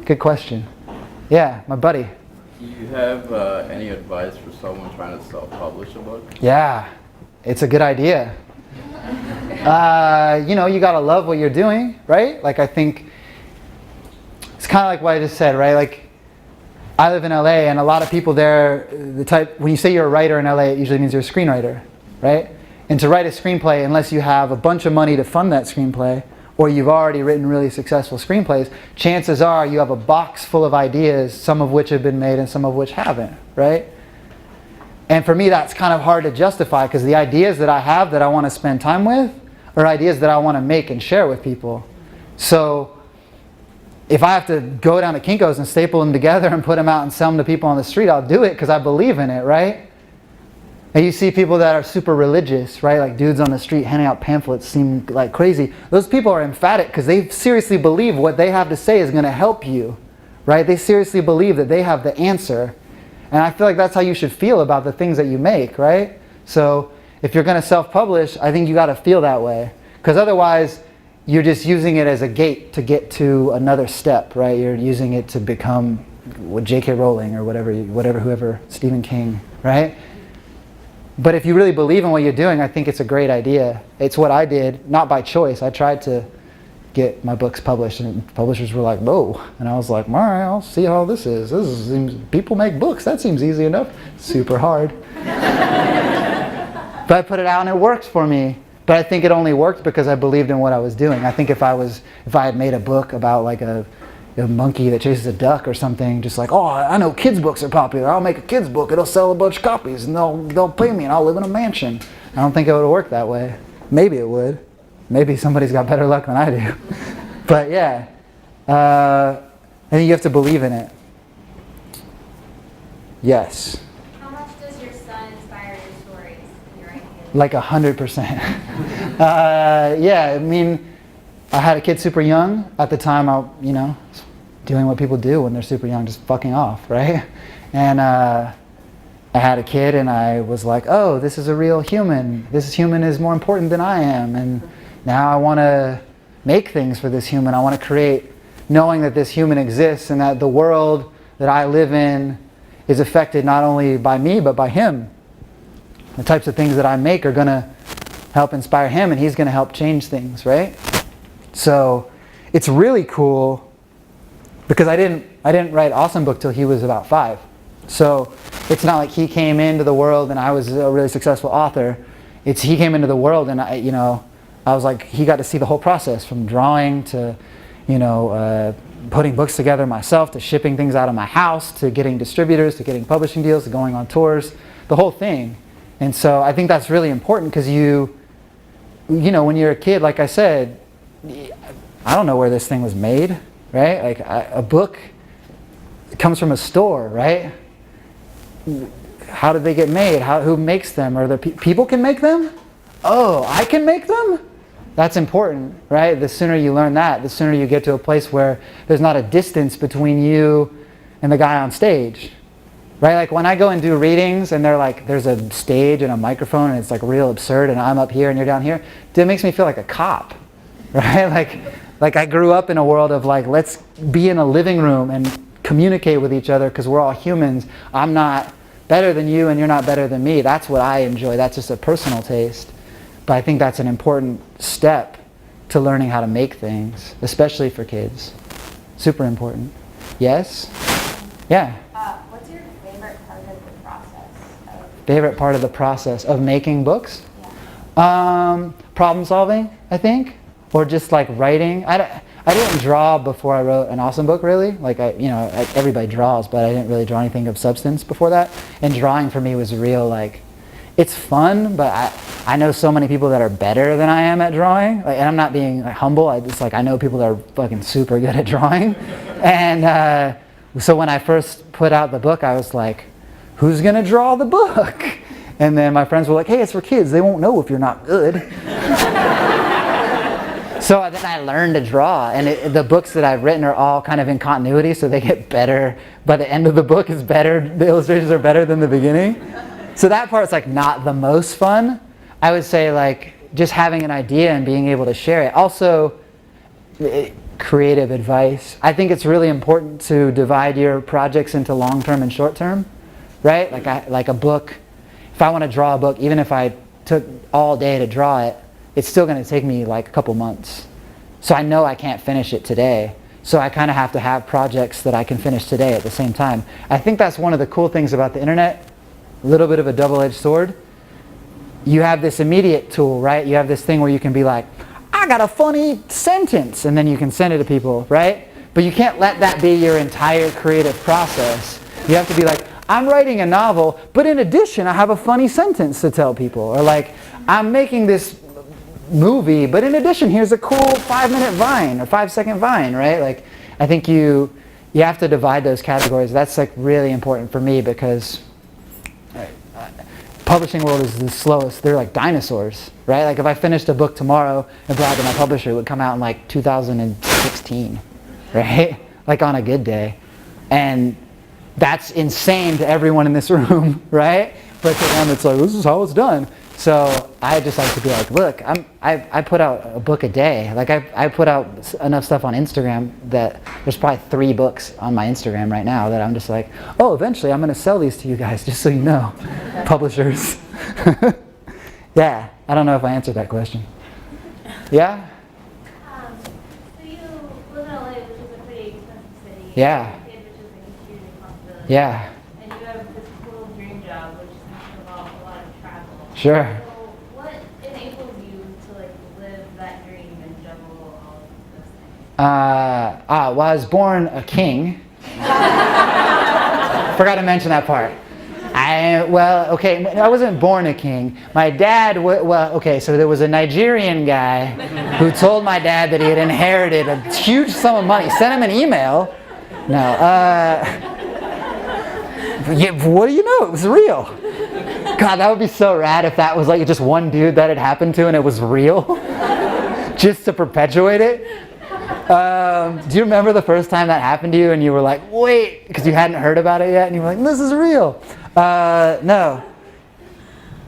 Good question. Yeah, my buddy. Do you have any advice for someone trying to self-publish a book? Yeah, it's a good idea. You gotta love what you're doing, right? Like I think it's kind of like what I just said, right? Like I live in LA and a lot of people there, when you say you're a writer in LA, it usually means you're a screenwriter, right? And to write a screenplay, unless you have a bunch of money to fund that screenplay, or you've already written really successful screenplays, chances are you have a box full of ideas, some of which have been made and some of which haven't, right? And for me, that's kind of hard to justify because the ideas that I have that I want to spend time with are ideas that I want to make and share with people. So if I have to go down to Kinko's and staple them together and put them out and sell them to people on the street, I'll do it because I believe in it, right? And you see people that are super religious, right? Like dudes on the street handing out pamphlets seem like crazy. Those people are emphatic because they seriously believe what they have to say is going to help you, right? They seriously believe that they have the answer. And I feel like that's how you should feel about the things that you make, right? So if you're going to self-publish, I think you got to feel that way. Because otherwise, you're just using it as a gate to get to another step, right? You're using it to become J.K. Rowling or whoever, Stephen King, right? But if you really believe in what you're doing, I think it's a great idea. It's what I did, not by choice. I tried to get my books published and publishers were like, whoa. And I was like, all right, I'll see how this is. People make books, that seems easy enough. Super hard. But I put it out and it works for me. But I think it only worked because I believed in what I was doing. I think if I had made a book about like a monkey that chases a duck or something, just like, oh, I know kids books are popular. I'll make a kids book. It'll sell a bunch of copies and they'll pay me and I'll live in a mansion. I don't think it would work that way. Maybe it would. Maybe somebody's got better luck than I do. But yeah, I think you have to believe in it. Yes. How much does your son inspire your stories and your ideas? Like 100%. Yeah, I mean, I had a kid super young. At the time, doing what people do when they're super young, just fucking off, right? And I had a kid and I was like, oh, this is a real human. This human is more important than I am. And now I want to make things for this human. I want to create, knowing that this human exists and that the world that I live in is affected not only by me, but by him. The types of things that I make are going to help inspire him, and he's going to help change things, right? So it's really cool because I didn't write Awesome Book till he was about 5. So it's not like he came into the world and I was a really successful author. It's he came into the world and I was like, he got to see the whole process from drawing to, putting books together myself, to shipping things out of my house, to getting distributors, to getting publishing deals, to going on tours, the whole thing. And so I think that's really important because when you're a kid, like I said, I don't know where this thing was made, right? Like a book comes from a store, right? How did they get made? Who makes them? Or the people can make them? Oh, I can make them? That's important, right? The sooner you learn that, the sooner you get to a place where there's not a distance between you and the guy on stage, right? Like when I go and do readings and they're like, there's a stage and a microphone and it's like real absurd and I'm up here and you're down here, it makes me feel like a cop, right? Like I grew up in a world of like, let's be in a living room and communicate with each other because we're all humans. I'm not better than you and you're not better than me. That's what I enjoy. That's just a personal taste. But I think that's an important step to learning how to make things, especially for kids. Super important. Yes? Yeah? What's your favorite part of the process? Favorite part of the process of making books? Yeah. Problem solving, I think. Or just like writing. I didn't draw before I wrote an Awesome Book, really. Like, everybody draws, but I didn't really draw anything of substance before that. And drawing for me was real, like, it's fun, but I know so many people that are better than I am at drawing. Like, and I'm not being humble. I know people that are fucking super good at drawing. And so when I first put out the book, I was like, who's going to draw the book? And then my friends were like, hey, it's for kids. They won't know if you're not good. So then I learned to draw, and the books that I've written are all kind of in continuity, so they get better. By the end of the book is better, the illustrations are better than the beginning. So that part's like not the most fun. I would say like just having an idea and being able to share it. Also, creative advice. I think it's really important to divide your projects into long-term and short-term, right? Like a book, if I want to draw a book, even if I took all day to draw it, it's still going to take me like a couple months. So I know I can't finish it today. So I kind of have to have projects that I can finish today at the same time. I think that's one of the cool things about the internet. A little bit of a double-edged sword. You have this immediate tool, right? You have this thing where you can be like, I got a funny sentence, and then you can send it to people, right? But you can't let that be your entire creative process. You have to be like, I'm writing a novel, but in addition, I have a funny sentence to tell people. Or like, I'm making this movie, but in addition, here's a cool 5-minute Vine or 5-second Vine, right? Like, I think you have to divide those categories. That's like really important for me because publishing world is the slowest. They're like dinosaurs, right? Like if I finished a book tomorrow and brought it to my publisher, it would come out in like 2016, right? Like on a good day. And that's insane to everyone in this room, right? But to them it's like, this is how it's done. So I just like to be like, look, I put out a book a day. Like I put out enough stuff on Instagram that there's probably 3 books on my Instagram right now that I'm just like, oh, eventually I'm going to sell these to you guys, just so you know, publishers. Yeah, I don't know if I answered that question. Yeah? So you live in LA, which is a pretty expensive city. Yeah. Which is a huge responsibility. Yeah. And you have this cool dream job, which involves a lot of travel. Sure. So what enables you to like live that dream and juggle all of those things? Well, I was born a king. Forgot to mention that part. I wasn't born a king. My dad, so there was a Nigerian guy who told my dad that he had inherited a huge sum of money. Sent him an email. No, what do you know? It was real. God, that would be so rad if that was like just one dude that it happened to and it was real. Just to perpetuate it. Do you remember the first time that happened to you and you were like, wait, because you hadn't heard about it yet and you were like, this is real. No.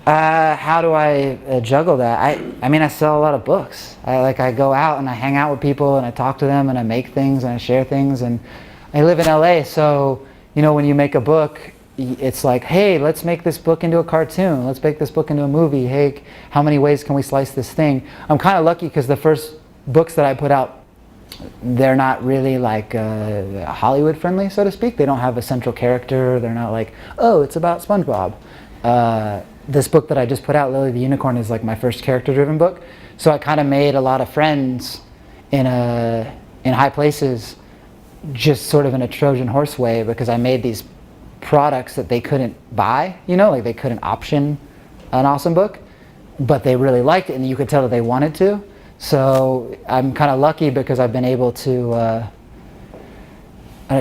How do I juggle that? I mean, I sell a lot of books. I go out and I hang out with people and I talk to them and I make things and I share things. And I live in LA, so, when you make a book, it's like, hey, let's make this book into a cartoon. Let's make this book into a movie. Hey, how many ways can we slice this thing? I'm kind of lucky because the first books that I put out, they're not really like Hollywood friendly, so to speak. They don't have a central character. They're not like, oh, it's about SpongeBob. This book that I just put out, Lily the Unicorn, is like my first character-driven book. So I kind of made a lot of friends in high places, just sort of in a Trojan horse way, because I made these products that they couldn't buy, you know, like they couldn't option an awesome book, but they really liked it, and you could tell that they wanted to. So I'm kind of lucky because I've been able to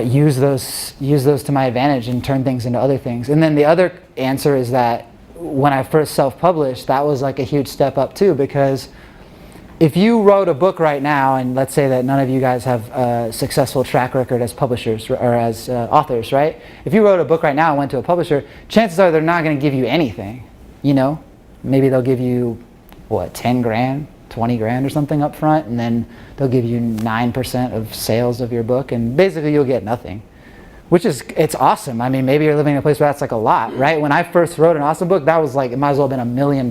use those to my advantage and turn things into other things. And then the other answer is that when I first self-published, that was like a huge step up too, because if you wrote a book right now, and let's say that none of you guys have a successful track record as publishers or as authors, right? If you wrote a book right now and went to a publisher, chances are they're not going to give you anything, you know? Maybe they'll give you, what, 10 grand, 20 grand or something up front, and then they'll give you 9% of sales of your book, and basically you'll get nothing. Which is, it's awesome. I mean, maybe you're living in a place where that's like a lot, right? When I first wrote an awesome book, that was like, it might as well have been $1 million.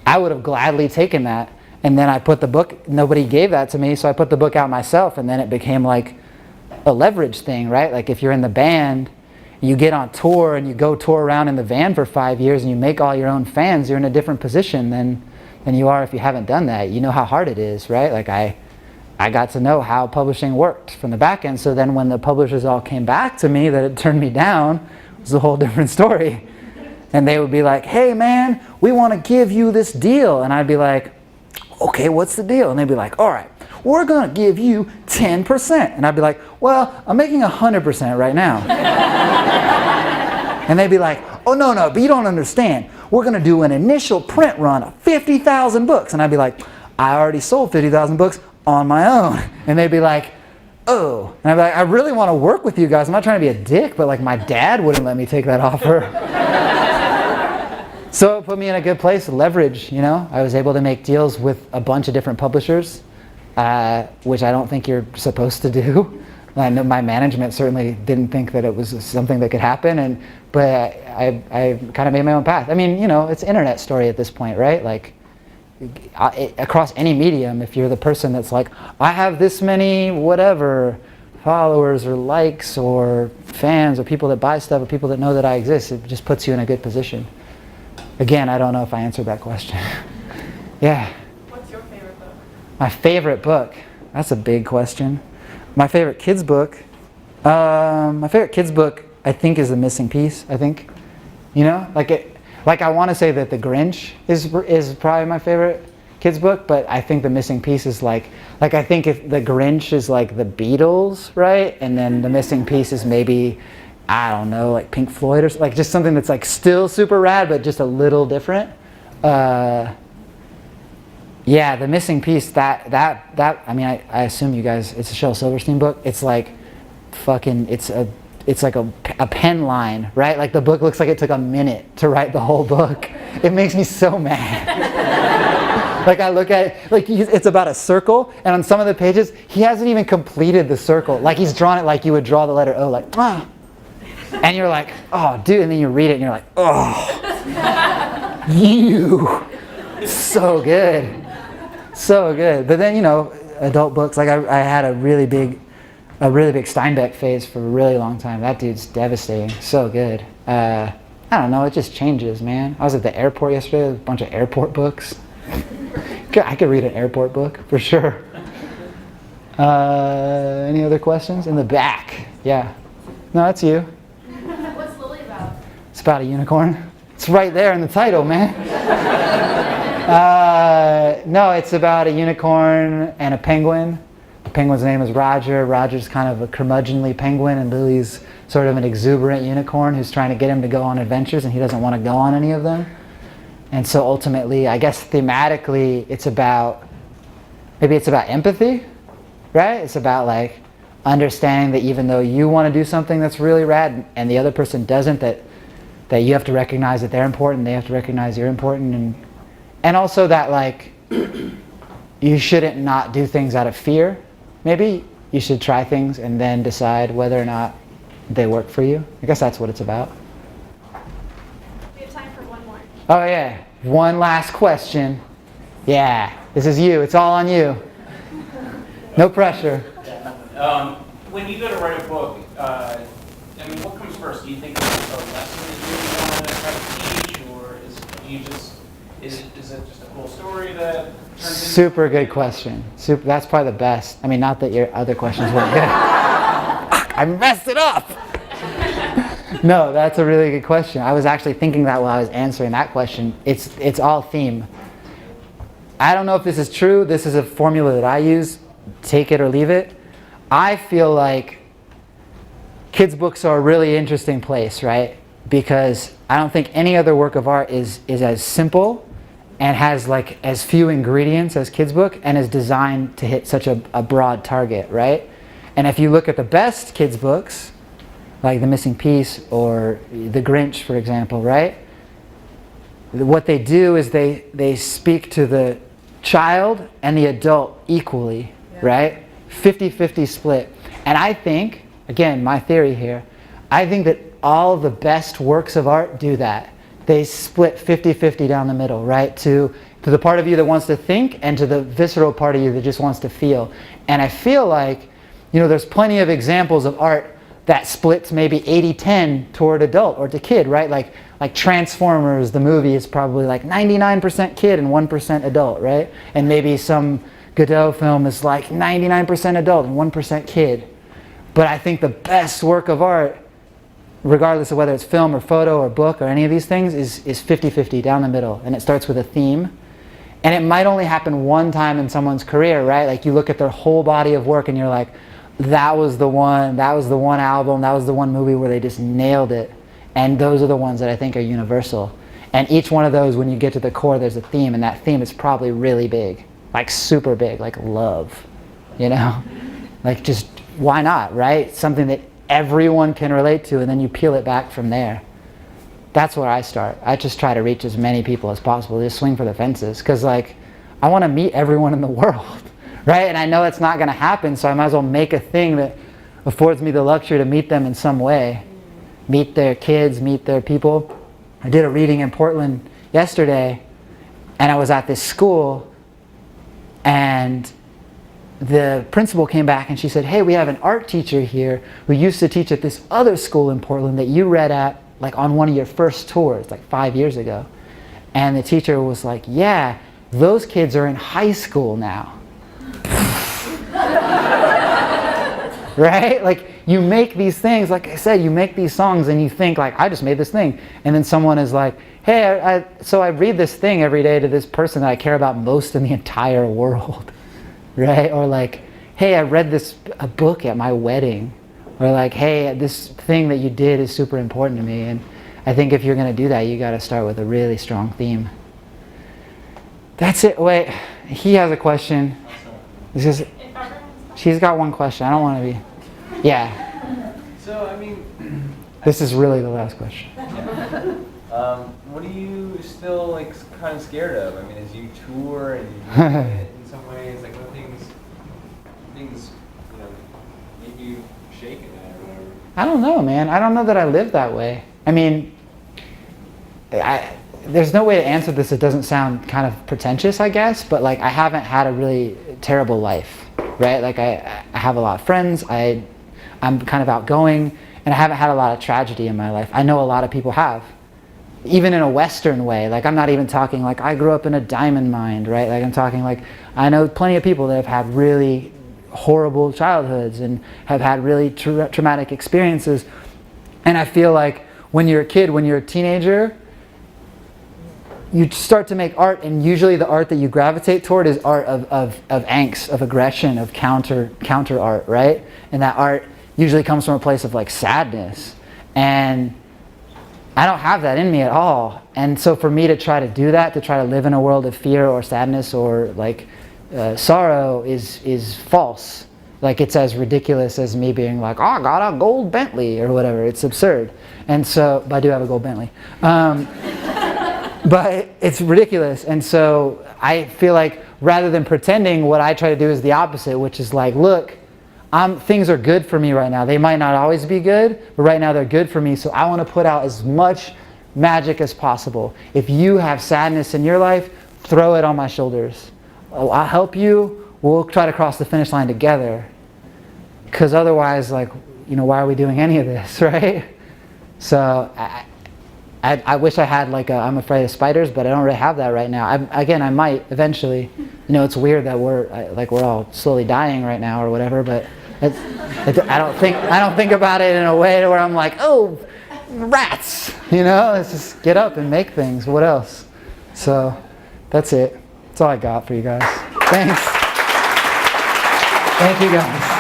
I would have gladly taken that. And then I put the book, nobody gave that to me, so I put the book out myself, and then it became like a leverage thing, right? Like if you're in the band, you get on tour and you go tour around in the van for 5 years and you make all your own fans, you're in a different position than you are if you haven't done that. You know how hard it is, right? Like I got to know how publishing worked from the back end, so then when the publishers all came back to me that it turned me down, it was a whole different story. And they would be like, hey man, we want to give you this deal. And I'd be like, okay, what's the deal? And they'd be like, all right, we're going to give you 10%. And I'd be like, well, I'm making 100% right now. And they'd be like, oh, no, but you don't understand. We're going to do an initial print run of 50,000 books. And I'd be like, I already sold 50,000 books on my own. And they'd be like, oh. And I'd be like, I really want to work with you guys. I'm not trying to be a dick, but like my dad wouldn't let me take that offer. So it put me in a good place, leverage, you know. I was able to make deals with a bunch of different publishers, which I don't think you're supposed to do. I know my management certainly didn't think that it was something that could happen, but I kind of made my own path. I mean, you know, it's an internet story at this point, right? Like, across any medium, if you're the person that's like, I have this many whatever followers or likes or fans or people that buy stuff or people that know that I exist, it just puts you in a good position. Again, I don't know if I answered that question. Yeah. What's your favorite book? My favorite book? That's a big question. My favorite kids book? My favorite kids book, I think, is The Missing Piece, I think. You know? Like I want to say that The Grinch is probably my favorite kids book, but I think The Missing Piece is like I think if The Grinch is like the Beatles, right? And then The Missing Piece is maybe, I don't know, like Pink Floyd or like just something that's like still super rad but just a little different. Yeah, The Missing Piece, that I mean, I assume you guys, it's a Shel Silverstein book. It's like fucking, it's like a pen line, right? Like the book looks like it took a minute to write the whole book. It makes me so mad. Like I look at it, like it's about a circle, and on some of the pages, he hasn't even completed the circle. Like he's drawn it like you would draw the letter O, like, ah. And you're like, oh, dude, and then you read it and you're like, oh, you, so good. So good. But then, you know, adult books, like I had a really big Steinbeck phase for a really long time. That dude's devastating. So good. I don't know, it just changes, man. I was at the airport yesterday, a bunch of airport books. I could read an airport book, for sure. Any other questions? In the back. Yeah. No, that's you. What's Lily about? It's about a unicorn. It's right there in the title, man. No, it's about a unicorn and a penguin. The penguin's name is Roger. Roger's kind of a curmudgeonly penguin, and Lily's sort of an exuberant unicorn who's trying to get him to go on adventures, and he doesn't want to go on any of them. And so ultimately, I guess thematically, it's about empathy, right? It's about like understanding that even though you want to do something that's really rad and the other person doesn't, that you have to recognize that they're important, they have to recognize you're important, and also that like you shouldn't not do things out of fear. Maybe you should try things and then decide whether or not they work for you. I guess that's what it's about. We have time for one more. Oh yeah, one last question. Yeah, this is you. It's all on you. No pressure. When you go to write a book, I mean, what comes first? Do you think it's a lesson that you really want to try to teach, or is it just a cool story that turns into Super good question. That's probably the best. I mean, not that your other questions weren't good. I messed it up. No, that's a really good question. I was actually thinking that while I was answering that question. It's all theme. I don't know if this is true. This is a formula that I use. Take it or leave it. I feel like kids' books are a really interesting place, right? Because I don't think any other work of art is as simple and has like as few ingredients as kids' book and is designed to hit such a broad target, right? And if you look at the best kids' books, like The Missing Piece or The Grinch, for example, right? What they do is they speak to the child and the adult equally, right? 50-50 split. And I think, again, my theory here, I think that all the best works of art do that. They split 50-50 down the middle, right? To the part of you that wants to think and to the visceral part of you that just wants to feel. And I feel like, you know, there's plenty of examples of art that splits maybe 80-10 toward adult or to kid, right? Like Transformers, the movie, is probably like 99% kid and 1% adult, right? And maybe some Godot film is like 99% adult and 1% kid. But I think the best work of art, regardless of whether it's film or photo or book or any of these things, is 50-50 down the middle. And it starts with a theme. And it might only happen one time in someone's career, right? Like you look at their whole body of work and you're like, that was the one album, that was the one movie where they just nailed it. And those are the ones that I think are universal. And each one of those, when you get to the core, there's a theme, and that theme is probably really big. Like super big, like love, you know? Like just, why not, right? Something that everyone can relate to, and then you peel it back from there. That's where I start. I just try to reach as many people as possible, just swing for the fences, because like, I want to meet everyone in the world, right? And I know it's not going to happen, so I might as well make a thing that affords me the luxury to meet them in some way. Meet their kids, meet their people. I did a reading in Portland yesterday, and I was at this school, and the principal came back and she said, hey, we have an art teacher here who used to teach at this other school in Portland that you read at like on one of your first tours like 5 years ago. And the teacher was like, yeah, those kids are in high school now. Right? Like you make these things, like I said, you make these songs and you think like, I just made this thing. And then someone is like, hey, so I read this thing every day to this person that I care about most in the entire world. Right? Or like, hey, I read a book at my wedding. Or like, hey, this thing that you did is super important to me. And I think if you're going to do that, you got to start with a really strong theme. That's it. Wait, he has a question. She's got one question. I don't want to be. Yeah. So, I mean, this is really the last question. What are you still like kind of scared of? I mean, as you tour and you do it in some ways, like what things you know make you shake in that or whatever? I don't know, man. I don't know that I live that way. I mean, there's no way to answer this that doesn't sound kind of pretentious, I guess, but like I haven't had a really terrible life, right? Like I have a lot of friends, I'm kind of outgoing, and I haven't had a lot of tragedy in my life. I know a lot of people have. Even in a Western way, like I'm not even talking like I grew up in a diamond mine, right? Like I'm talking like I know plenty of people that have had really horrible childhoods and have had really traumatic experiences. And I feel like when you're a kid, when you're a teenager, you start to make art, and usually the art that you gravitate toward is art of angst, of aggression, of counter art, right? And that art usually comes from a place of like sadness. And I don't have that in me at all. And so for me to try to do that, to try to live in a world of fear or sadness or like sorrow is false. Like it's as ridiculous as me being like, oh, I got a gold Bentley or whatever. It's absurd. And so, but I do have a gold Bentley. But it's ridiculous. And so I feel like rather than pretending, what I try to do is the opposite, which is like, look, things are good for me right now. They might not always be good, but right now they're good for me. So I want to put out as much magic as possible. If you have sadness in your life, throw it on my shoulders. I'll help you. We'll try to cross the finish line together. Because otherwise, like, why are we doing any of this, right? So I wish I had like I'm afraid of spiders, but I don't really have that right now. I might eventually. It's weird that we're all slowly dying right now or whatever, but I don't think about it in a way where I'm like, oh, rats. Let's just get up and make things. What else? So that's it. That's all I got for you guys. Thanks. Thank you guys.